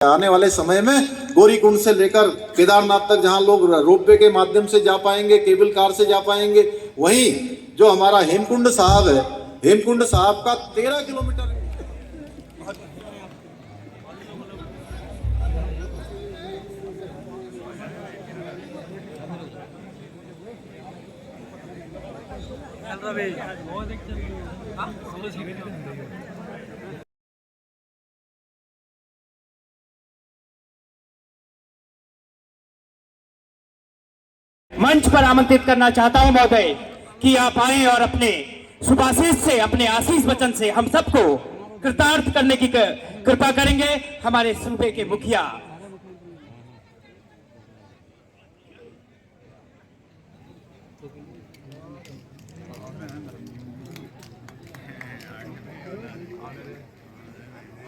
आने वाले समय में गौरीकुंड से लेकर केदारनाथ तक जहां लोग रोपवे के माध्यम से जा पाएंगे, केबल कार से जा पाएंगे, वहीं जो हमारा हेमकुंड साहब है, हेमकुंड साहब का 13 किलोमीटर मंच पर आमंत्रित करना चाहता हूं महोदय कि आप आए और अपने सुभाषिष से, अपने आशीष वचन से हम सबको कृतार्थ करने की कृपा करेंगे। हमारे सूबे के मुखिया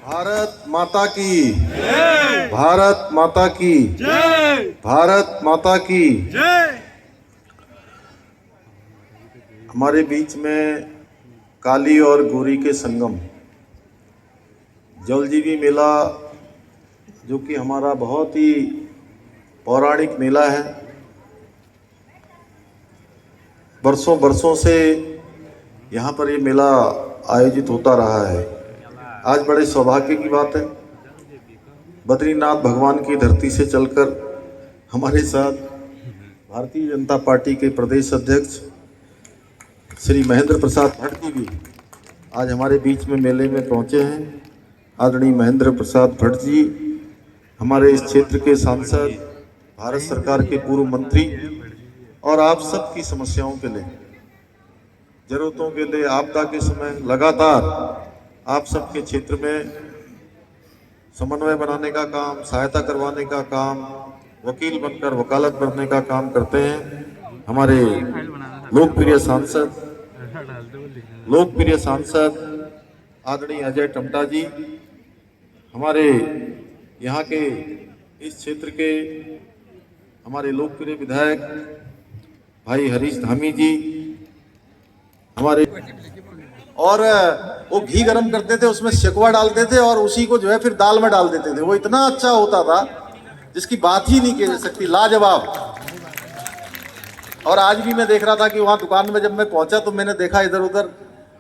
भारत माता की जय, भारत माता की जय, भारत माता की जय। हमारे बीच में काली और गोरी के संगम जलजीवी मेला, जो कि हमारा बहुत ही पौराणिक मेला है, बरसों बरसों से यहाँ पर ये मेला आयोजित होता रहा है। आज बड़े सौभाग्य की बात है, बद्रीनाथ भगवान की धरती से चलकर हमारे साथ भारतीय जनता पार्टी के प्रदेश अध्यक्ष श्री महेंद्र प्रसाद भट्ट जी भी आज हमारे बीच में मेले में पहुंचे हैं। आदरणीय महेंद्र प्रसाद भट्ट जी हमारे इस क्षेत्र के सांसद, भारत सरकार के पूर्व मंत्री और आप सबकी समस्याओं के लिए, जरूरतों के लिए, आपदा के समय लगातार आप सबके क्षेत्र में समन्वय बनाने का काम, सहायता करवाने का काम, वकील बनकर वकालत बनने का काम करते हैं। हमारे लोकप्रिय सांसद आदरणीय अजय टमटा जी, हमारे यहाँ के इस क्षेत्र के हमारे लोकप्रिय विधायक भाई हरीश धामी जी, हमारे, और वो घी गरम करते थे, उसमें शेकवा डालते थे और उसी को जो है फिर दाल में डाल देते थे। वो इतना अच्छा होता था जिसकी बात ही नहीं की जा सकती, लाजवाब। और आज भी मैं देख रहा था कि वहाँ दुकान में जब मैं पहुंचा तो मैंने देखा इधर उधर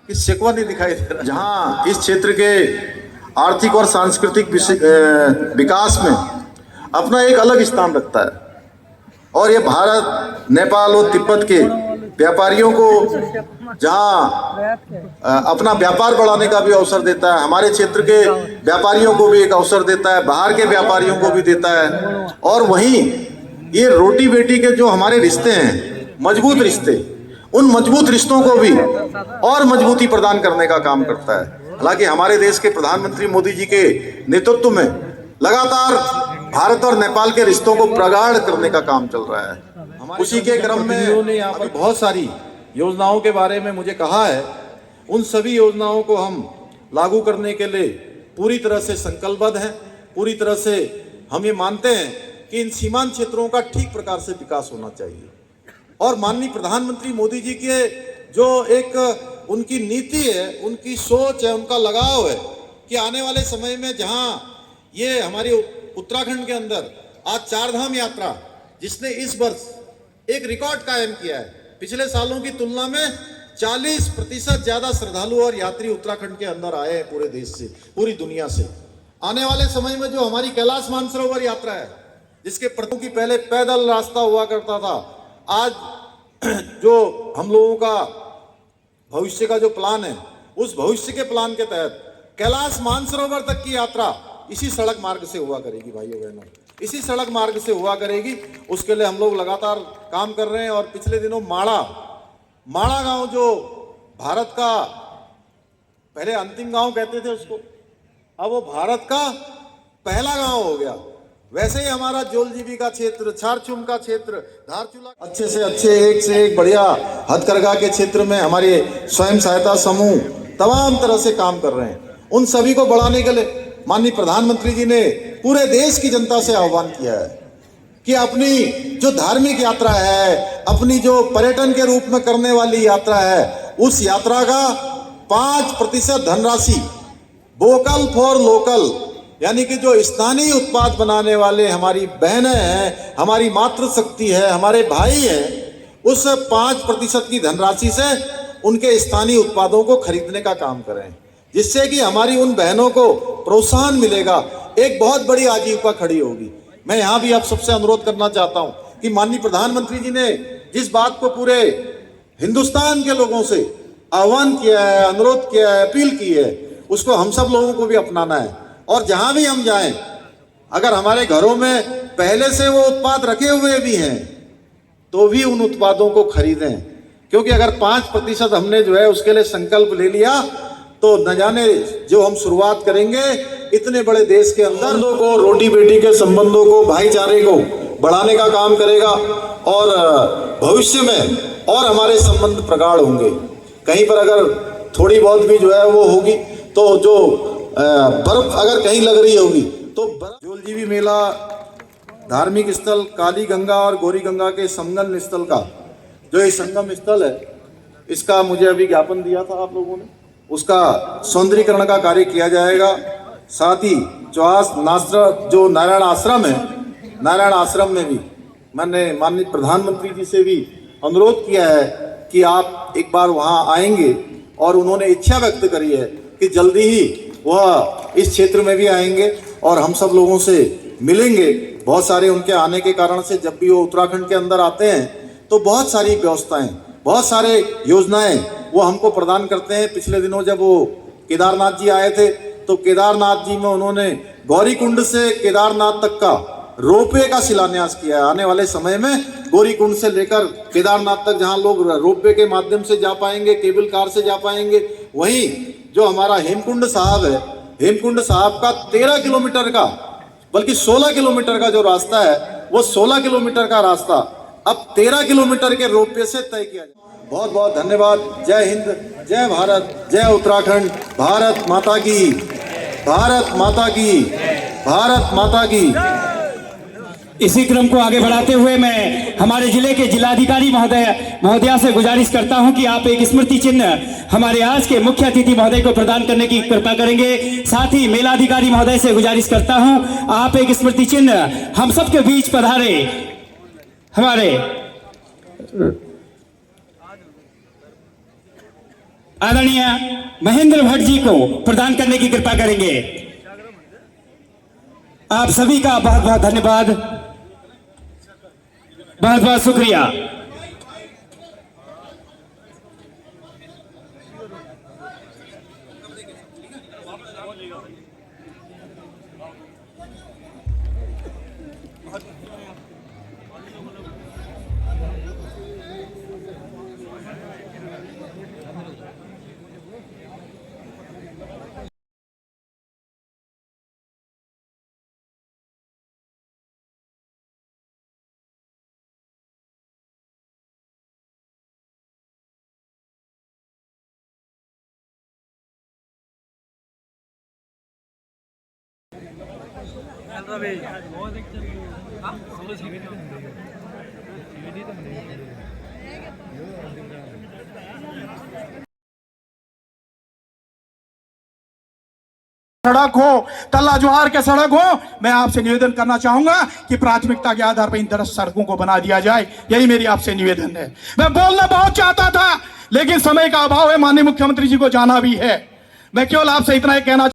कि शेकवा नहीं दिखाई दे रहा। जहाँ इस क्षेत्र के आर्थिक और सांस्कृतिक विकास में अपना एक अलग स्थान रखता है, और ये भारत, नेपाल और तिब्बत के व्यापारियों को जहां अपना व्यापार बढ़ाने का भी अवसर देता है, हमारे क्षेत्र के व्यापारियों को भी एक अवसर देता है, बाहर के व्यापारियों को भी देता है। और वहीं ये रोटी बेटी के जो हमारे रिश्ते हैं, मजबूत रिश्ते, उन मजबूत रिश्तों को भी और मजबूती प्रदान करने का काम करता है। हालांकि हमारे देश के प्रधानमंत्री मोदी जी के नेतृत्व में लगातार भारत और नेपाल के रिश्तों को प्रगाढ़ करने का काम चल रहा है। उसी के क्रम में उन्होंने यहाँ पर बहुत सारी योजनाओं के बारे में मुझे कहा है। उन सभी योजनाओं को हम लागू करने के लिए पूरी तरह से संकल्पबद्ध हैं। पूरी तरह से हम ये मानते हैं कि इन सीमांत क्षेत्रों का ठीक प्रकार से विकास होना चाहिए। और माननीय प्रधानमंत्री मोदी जी के जो एक उनकी नीति है, उनकी सोच है, उनका लगाव है कि आने वाले समय में जहाँ ये हमारे उत्तराखंड के अंदर आज 4 धाम यात्रा, जिसने इस वर्ष एक रिकॉर्ड कायम किया है, पिछले सालों की तुलना में 40% ज्यादा श्रद्धालु और यात्री उत्तराखंड के अंदर आए हैं पूरे देश से, पूरी दुनिया से। आने वाले समय में जो हमारी कैलाश मानसरोवर यात्रा है, जिसके प्रथम की पहले पैदल रास्ता हुआ करता था, आज जो हम लोगों का भविष्य का जो प्लान है, उस भविष्य के प्लान के तहत कैलाश मानसरोवर तक की यात्रा इसी सड़क मार्ग से हुआ करेगी। भाइयों बहनों, इसी सड़क मार्ग से हुआ करेगी। उसके लिए हम लोग लगातार काम कर रहे हैं। और पिछले दिनों माड़ा गांव, जो भारत का पहले अंतिम गांव कहते थे उसको, अब वो भारत का पहला गांव हो गया। वैसे ही हमारा जोलजीबी का क्षेत्र, छारचुम का क्षेत्र, धारचूला, अच्छे से अच्छे, एक से एक बढ़िया हथकरघा के क्षेत्र में हमारे स्वयं सहायता समूह तमाम तरह से काम कर रहे हैं। उन सभी को बढ़ाने के लिए माननीय प्रधानमंत्री जी ने पूरे देश की जनता से आह्वान किया है कि अपनी जो धार्मिक यात्रा है, अपनी जो पर्यटन के रूप में करने वाली यात्रा है, उस यात्रा का 5% धनराशि वोकल फॉर लोकल यानी कि जो स्थानीय उत्पाद बनाने वाले हमारी बहनें हैं, हमारी मातृशक्ति है, हमारे भाई हैं, उस 5% की धनराशि से उनके स्थानीय उत्पादों को खरीदने का काम करें, जिससे कि हमारी उन बहनों को प्रोत्साहन मिलेगा, एक बहुत बड़ी आजीविका खड़ी होगी। मैं यहाँ भी आप सबसे अनुरोध करना चाहता हूँ कि माननीय प्रधानमंत्री जी ने जिस बात को पूरे हिंदुस्तान के लोगों से आह्वान किया है, अनुरोध किया है, अपील की है, उसको हम सब लोगों को भी अपनाना है। और जहां भी हम जाएं, अगर हमारे घरों में पहले से वो उत्पाद रखे हुए भी हैं तो भी उन उत्पादों को खरीदें, क्योंकि अगर 5% हमने जो है उसके लिए संकल्प ले लिया तो न जाने जो हम शुरुआत करेंगे इतने बड़े देश के अंदर को, रोटी बेटी के संबंधों को, भाईचारे को बढ़ाने का काम करेगा और भविष्य में और हमारे संबंध प्रगाढ़ होंगे। कहीं पर अगर थोड़ी बहुत भी जो है वो होगी तो जो बर्फ अगर कहीं लग रही होगी तो जोलजीबी मेला धार्मिक स्थल काली गंगा और गौरी गंगा के संगम स्थल का जो ये संगम स्थल है, इसका मुझे अभी ज्ञापन दिया था आप लोगों ने, उसका सौंदर्यीकरण का कार्य किया जाएगा। साथ ही जो नारायण आश्रम है, नारायण आश्रम में भी मैंने माननीय प्रधानमंत्री जी से भी अनुरोध किया है कि आप एक बार वहां आएंगे, और उन्होंने इच्छा व्यक्त करी है कि जल्दी ही वह इस क्षेत्र में भी आएंगे और हम सब लोगों से मिलेंगे। बहुत सारे उनके आने के कारण से जब भी वो उत्तराखंड के अंदर आते हैं तो बहुत सारी व्यवस्थाएं, बहुत सारे योजनाएं वो हमको प्रदान करते हैं। पिछले दिनों जब वो केदारनाथ जी आए थे तो केदारनाथ जी में उन्होंने गौरीकुंड से केदारनाथ तक का रोपवे का शिलान्यास किया है। आने वाले समय में गौरीकुंड से लेकर केदारनाथ तक जहां लोग रोपवे के माध्यम से जा पाएंगे, केबल कार से जा पाएंगे, वहीं जो हमारा हेमकुंड साहब है, हेमकुंड साहब का 13 किलोमीटर का बल्कि 16 किलोमीटर का जो रास्ता है, वो 16 किलोमीटर का रास्ता अब 13 किलोमीटर के रोपवे से तय किया जाए। बहुत बहुत धन्यवाद। जय हिंद, जय भारत, जय उत्तराखंड। भारत माता की, भारत माता की, भारत माता की। इसी क्रम को आगे बढ़ाते हुए मैं हमारे जिले के जिलाधिकारी महोदया से गुजारिश करता हूं कि आप एक स्मृति चिन्ह हमारे आज के मुख्य अतिथि महोदय को प्रदान करने की कृपा करेंगे। साथ ही मेलाधिकारी महोदय से गुजारिश करता हूं आप एक स्मृति चिन्ह हम सबके बीच पधारे हमारे आदरणीय महेंद्र भट्ट जी को प्रदान करने की कृपा करेंगे। आप सभी का बहुत बहुत धन्यवाद, बहुत बहुत शुक्रिया। सड़क हो, तल्ला जुहार के सड़क हो, मैं आपसे निवेदन करना चाहूंगा कि प्राथमिकता के आधार पर इन 10 सड़कों को बना दिया जाए। यही मेरी आपसे निवेदन है। मैं बोलना बहुत चाहता था लेकिन समय का अभाव है, माननीय मुख्यमंत्री जी को जाना भी है। मैं केवल आपसे इतना ही कहना